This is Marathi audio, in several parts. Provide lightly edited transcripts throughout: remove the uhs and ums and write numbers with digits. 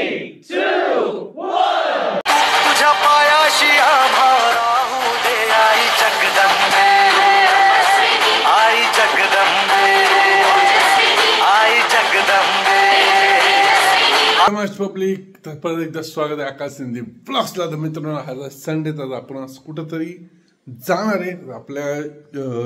तुझ्या पायाशी आभा राहू दे आई जगदंबे, आई जगदंबे, आई जगदंबे। नमस्कार पब्लिक, तर परत एकदा स्वागत आहे आकाश शिंदे ब्लॉग्सला। तर मित्रांनो, आज संडे, तर आपण आज कुठंतरी जाणार आहे। आपल्या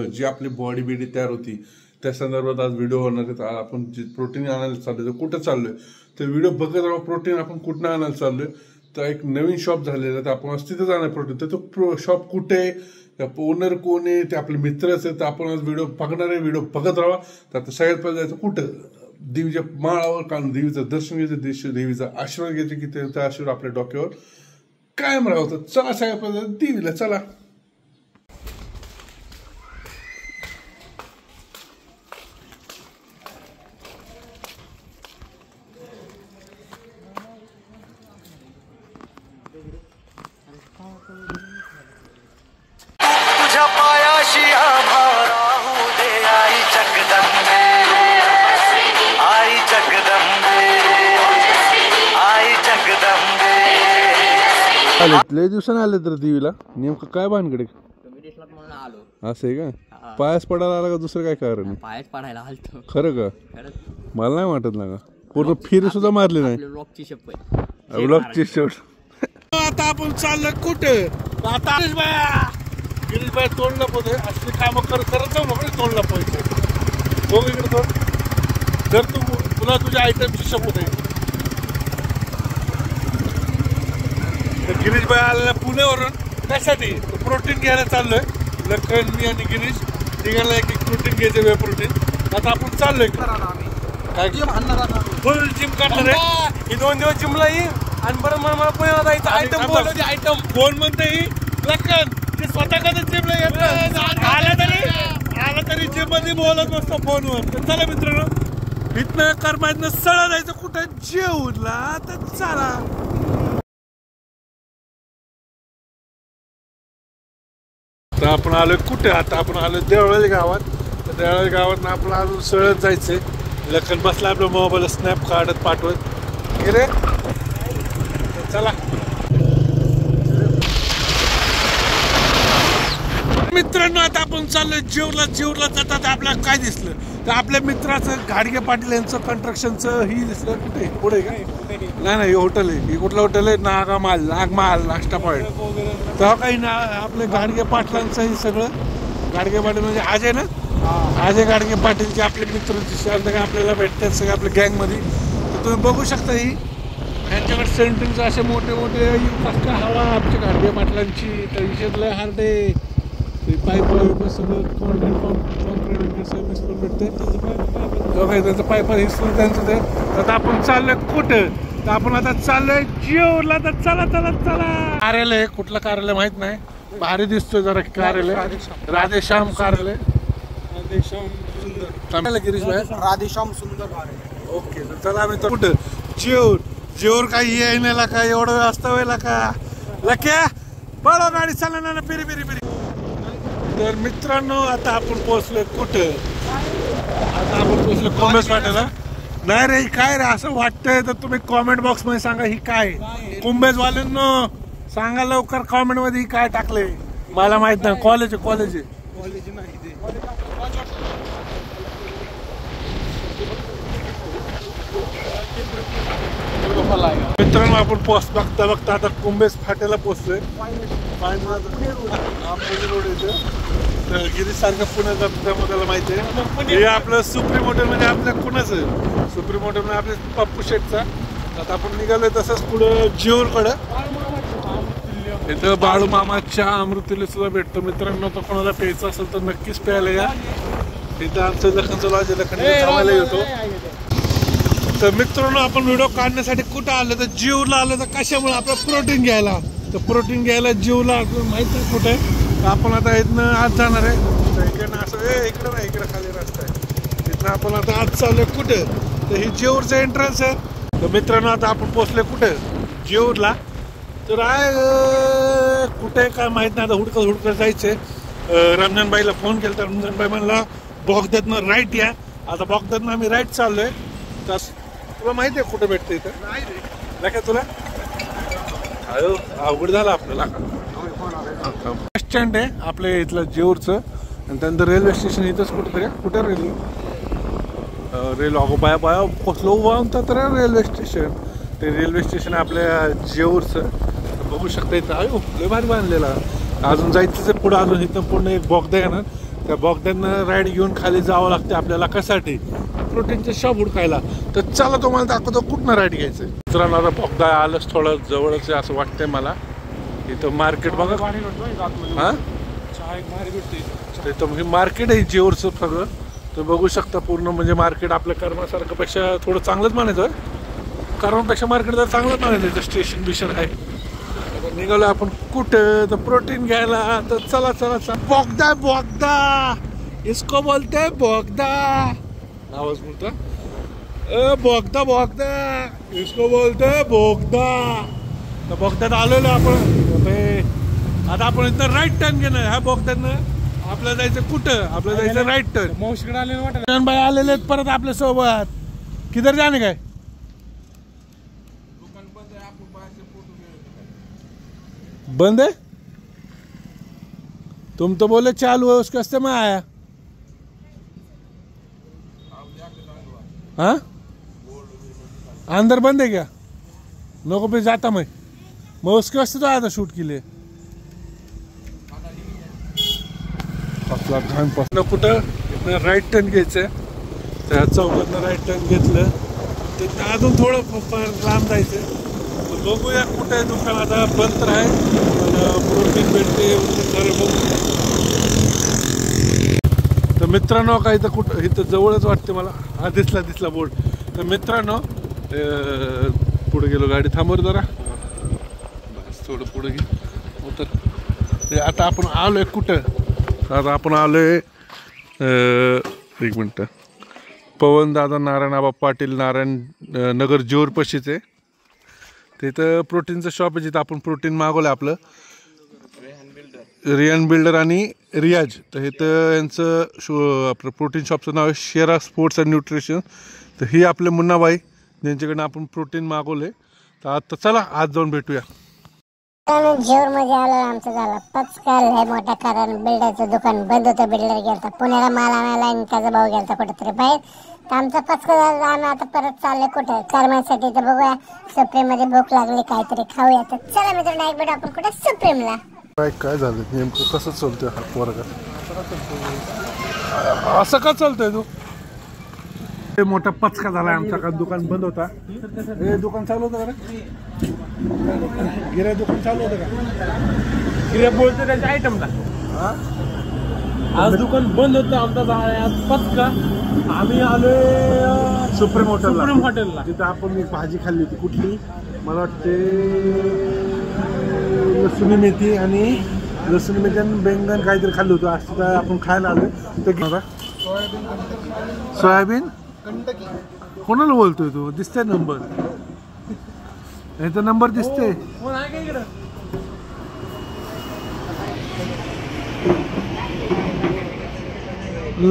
जी आपली बॉडी बिडी तयार होती त्या संदर्भात आज व्हिडिओ होणार आहे। तर आपण जे प्रोटीन आणायला चाललोय, तर कुठं चाललोय तर व्हिडिओ बघत राहा। प्रोटीन आपण कुठं आणायला चाललोय, तर एक नवीन शॉप झालेलं आहे, तर आपण आज तिथं जाणार प्रोटीन। तर तो शॉप कुठे आहे, ओनर कोण आहे, ते आपले मित्रच आहेत। तर आपण आज व्हिडिओ बघणार आहे, व्हिडिओ बघत राहा। तर आता सगळ्यात पहिले जायचं कुठं, देवीच्या माळावर, कारण देवीचं दर्शन घ्यायचं, देवीचा आशीर्वाद घ्यायचे की त्यांचा आशीर्वाद आपल्या डोक्यावर कायम राहतो। चला सगळ्यात पहिले देवीला चला। तुझ्या पायाशी आभा राहू दे आई जगदंबे, आई जगदंबे, आई जगदंबे। लय दिवसाने आले तर देवीला, नेमकं काय भानगडे असं आहे का? पायास पडायला आला का दुसरं काय कारण आहे? पायाच पडायला आलतो। खरं का? मला नाही वाटत ना, पूर्ण फिर सुद्धा मारली नाही ब्लॉकची शपथ, ब्लॉकची शेवट। आता आपण चाललो कुठे, आता गिरीश बाई तोंडला पोते असली कामं करत जाऊ नको, तोंडला पोहायचे बघ इकडे तो। जर तू तुला तुझ्या आयटमची शपथ आहे, तर गिरीश बाई आलेला पुण्यावरून त्यासाठी प्रोटीन घ्यायला चाललोय। लखन, मी आणि गिरीश तिघांना एक प्रोटीन घ्यायचं, वे प्रोटीन। आता आपण चाललोय काय फुल जिम करणार आहे। ही 2 दिवस जिमला येईल आणि बरं मला पुण्याला जायचं। आयटम बोलवते, आयटम कोण म्हणते ही लखन, ते स्वतः कधी जिमला येत आला तरी जिम मध्ये बोलत नसतो फोनवर। तर चला मित्रांनो, इथनं कर्मातनं सळा जायचं कुठं, जेवूनला। तर चला तर आपण आलोय कुठे, आता आपण आलोय देवळाली गावात। तर देवळाली गावात आपण अजून सळत जायचंय। लखन बसला आपल्या मोबाईल स्नॅप काढत पाठवत गेले। चला मित्रांनो, आता आपण चाललोय जेवला। जेवला जातात आपल्याला काय दिसलं, तर आपल्या मित्राचं घाडगे पाटील यांचं कन्स्ट्रक्शनचं ही दिसलं कुठे पुढे का? नाही, हॉटेल आहे। हे कुठलं हॉटेल आहे? नागमाल नाश्ता पॉईंट। तेव्हा काही ना आपले घाडगे पाटलांचं हे सगळं, घाडगे पाटील म्हणजे अजय ना, अजय घाडगे पाटीलचे आपले मित्र आपल्याला भेटतात सगळे आपल्या गँगमध्ये। तर तुम्ही बघू शकता, ही यांच्याकडे सेंटरिंगचं असे मोठे मोठे हवा आमच्या घाडगे पाटलांची। तर विषयातलं हार्डे पाईप सगळं भेटते, त्यांचं पाईप हिसलं त्यांचं ते। तर आपण चाललोय कुठं, तर आपण आता चाललोय जेवला। तर चला चला चला। कार्यालय कुठलं कार्यालय माहित नाही, भारी दिसतोय जरा कार्यालय, राधेश्याम कार्यालय, गिरीश भाई राधेश्याम सुंदर। ओके, तर चला आम्ही कुठं जेवर काही येण्याला का एवढं व्यवस्था व्हायला का लक्या बळो गाडी चालला ना पिरी पिरी पिरी। तर मित्रांनो, आता आपण पोहोचलोय कुठं, आता आपण पोहोचलो कोंबेस वाटेला। नाही रे, काय रे असं वाटतंय, तर तुम्ही कॉमेंट बॉक्स मध्ये सांगा ही काय। कुंभेज वाल्यांनो सांगा लवकर कॉमेंट मध्ये ही काय टाकले, मला माहित नाही। कॉलेज आहे मित्रांनो, आपण बघता बघता आता कुंभेस फाट्याला पोहोचलोय। गिरीश सारखं पुण्यात त्यामुळे त्याला माहिती आहे। हे आपलं सुप्रीम हॉटेल म्हणजे आपल्या कुणाचं सुप्रीम हॉटेल म्हणजे आपल्या पप्पू शेठचा। आता आपण निघालोय तसंच पुढं जेऊरकडं, इथं बाळू मामाच्या अमृतीला सुद्धा भेटतो मित्रांनो। तर कोणाला प्यायचं असेल तर नक्कीच प्यायला या। इथं आमचं लखनचं लॉज लखन थांबायला येतो। तर मित्रांनो, आपण व्हिडिओ काढण्यासाठी कुठं आलो, तर जीवला आलो। तर कशामुळे आपलं प्रोटीन घ्यायला, तर प्रोटीन घ्यायला जीवला माहित आहे कुठे। तर आपण आता इथनं आज जाणार आहे। तर इकडनं असं इकडं नाही, इकडं खाली रस्ता आहे, इथनं आपण आता आज चाललोय कुठं, तर ही जेऊरचं एंट्रन्स आहे। तर मित्रांनो, आता आपण पोहोचलोय कुठे, जेऊरला। तर कुठे काय माहित नाही, आता हुडकत जायचंय। रमजानबाईला फोन केला तर रमजानबाई म्हणला बोगद्यातनं राईट या। आता बोगद्यातनं आम्ही राईट चाललोय। तुला माहिती आहे कुठे भेटतं इथं? लक्षात तुला अयो अवघड झालं आपल्याला. बस स्टँड आहे आपल्या इथलं जेऊरचं आणि त्यानंतर रेल्वे स्टेशन इथंच कुठं रेल्वे अगो बाया बाया कसलं उभा म्हणतात रे रेल्वे स्टेशन. ते रेल्वे स्टेशन आपल्या जेऊरचं बघू शकता इथं. अयो लय भारी बांधलेला. अजून जायचं पुढं अजून इथं पूर्ण एक बोगदा येणार. त्या बोगद्यानं राईड घेऊन खाली जावं लागते आपल्याला कशासाठी प्रोटीनचे शॉप हुडकायला. तर चला तुम्हाला दाखवतो कुठनं राईड घ्यायचं. मित्रांनो आता बोगदा आलंच थोडं जवळच असं वाटतंय मला. इथं मार्केट बघा हां इथं म्हणजे मार्केट आहे जेऊरचं सगळं. तर बघू शकता पूर्ण म्हणजे मार्केट आपल्या कर्मासारखं पेक्षा थोडं चांगलंच म्हणायचं. कर्मापेक्षा मार्केट जर चांगलंच म्हणायचं. इथं स्टेशन बिशन आहे. निघालो आपण कुठं तर प्रोटीन घ्यायला. तर चला चला चला बोगदा बोगदा इसको बोलते बोगदा. आवाज बोलता बोगदा बोगदा इसको बोलते बोगदा. तर बोगद्यात आलेलो आपण. आता आपण इथं राईट टर्न घेणार. ह्या बोगद्यानं आपल्याला जायचं कुठं आपल्याला जायचं राईट टर्न. मावशीकडे आलेलं वाटत बाई आलेले आहेत परत आपल्या सोबत. किधर जाणे काय बंद है. तुम तो बोले चालू है उसके वास्ते मैं आया. हाँ अंदर बंद है क्या नको पे जाता मैं उसके वास्ते तो आया था शूट के लिए. कुठं राईट टर्न घ्यायचं. त्या चौकातनं राईट टर्न घेतलं ते अजून थोडं लांब जायचं. बघूया कुठे दुकान आता बंद आहे. प्रोटीन भेटते तर मित्रांनो काय इथं कुठं इथं जवळच वाटते मला. हा दिसला बोर्ड. तर मित्रांनो पुढे गेलो गाडी थांबवर जरा बस थोडं पुढे घे. तर आता आपण आलोय कुठं. आता आपण आलोय एक मिनटं पवनदादा नारायणआबा पाटील नारायण नगर जेऊर पशीचे. तिथं प्रोटीनचं शॉप आहे जिथं आपण प्रोटीन मागवलं आपलं रियान बिल्डर आणि रियाज. तर इथं यांचं आपलं प्रोटीन शॉपचं नाव आहे शेरा स्पोर्ट्स अँड न्यूट्रिशन. तर ही आपले मुन्नाबाई ज्यांच्याकडनं आपण प्रोटीन मागवले. तर आता चला आज जाऊन भेटूया. जेऊरमध्ये आलो. आमचं झालं पचकाल लय मोठा. कारण बिल्डरचं दुकान बंद होतं. बिल्डर गेलता पुण्याला माल आणायला आणि त्याचा भाऊ गेलता कुठेतरी बाहेर. तर आमचं पचकं झालं. आम्ही आता परत चालले कुठं कर्मासाठी. तर बघूया सुप्रीम मध्ये भूक लागली काहीतरी खाऊया. तर चला मित्रांनो एक भेट आपण कुठे सुप्रीमला. काय झालं नेमकं कसं चालतंय हा पोरगा असं का चालतंय तू. मोठा पचका झाला आमचा. का दुकान बंद होता. हे दुकान चालू होतं का गिऱ्या दुकान चालू होतं का. गिऱ्या बोलतो त्याच्या आयटमला. आज दुकान बंद होतं आमचा. आज पचका आम्ही आलोय सुप्रीम हॉटेलला. तिथं आपण एक भाजी खाल्ली होती. कुठली मला वाटते लसूण मेथी आणि बेंगन काहीतरी खाल्लं होतं. आज तिथं आपण खायला आलोय. तिथं सोयाबीन कोणाला बोलतोय तू. दिसतंय नंबर. याचा नंबर दिसते.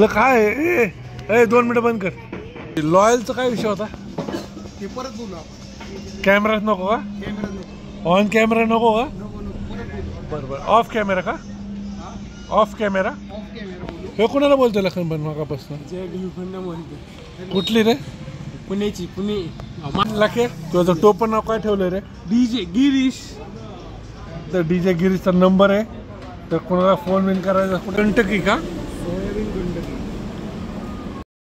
काय ए 2 मिनिटं बंद कर. लॉयलचा काय विषय होता ते परत बोलू. कॅमेरात नको का. ऑन कॅमेरा नको का. बरोबर ऑफ कॅमेरा का. ऑफ कॅमेरा हे कोणाला बोलतोय लखन बन मागापासून. कुठली रे पुण्याची पुणे लखे. तुझं टोपण नाव काय ठेवलं रे. डीजे गिरीश. तर डीजे गिरीशचा नंबर आहे. तर कोणाला फोन बिन करायचा. कंटकी का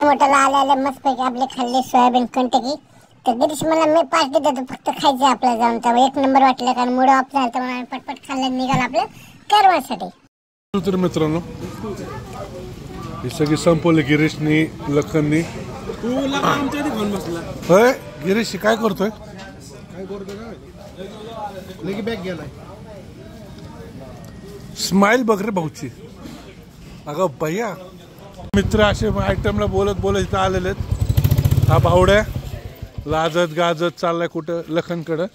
मोठ्याला आल्याला मस्तपैकी आपले खाल्ले सोयाबीन कंटकी. तर गिरीश मला मी पार्टी देतो फक्त खायचं आपल्याला जाऊन. तेव्हा एक नंबर वाटलं कारण मूड ऑफ झालं. तर म्हणून पटपट खाल्लं निघालं आपलं करण्यासाठी. तर मित्रांनो ही सगळी संपवली गिरीशनी लखननी. होय गिरीश काय करतोय. बॅग गेलाय. स्माइल बघ रे भाऊची. अगं भैया मित्र असे आयटमला बोलत बोलत इथं आलेले आहेत. हा भावड्या लाजत गाजत चाललाय कुठं लखनकडं.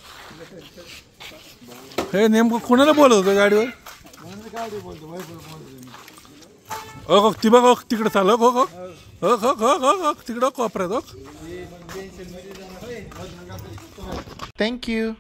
हे नेमकं कोणाला बोलत होतं गाडीवर. ती बघ तिकडं चाल. तिकडं कोपऱ्यात थँक्यू.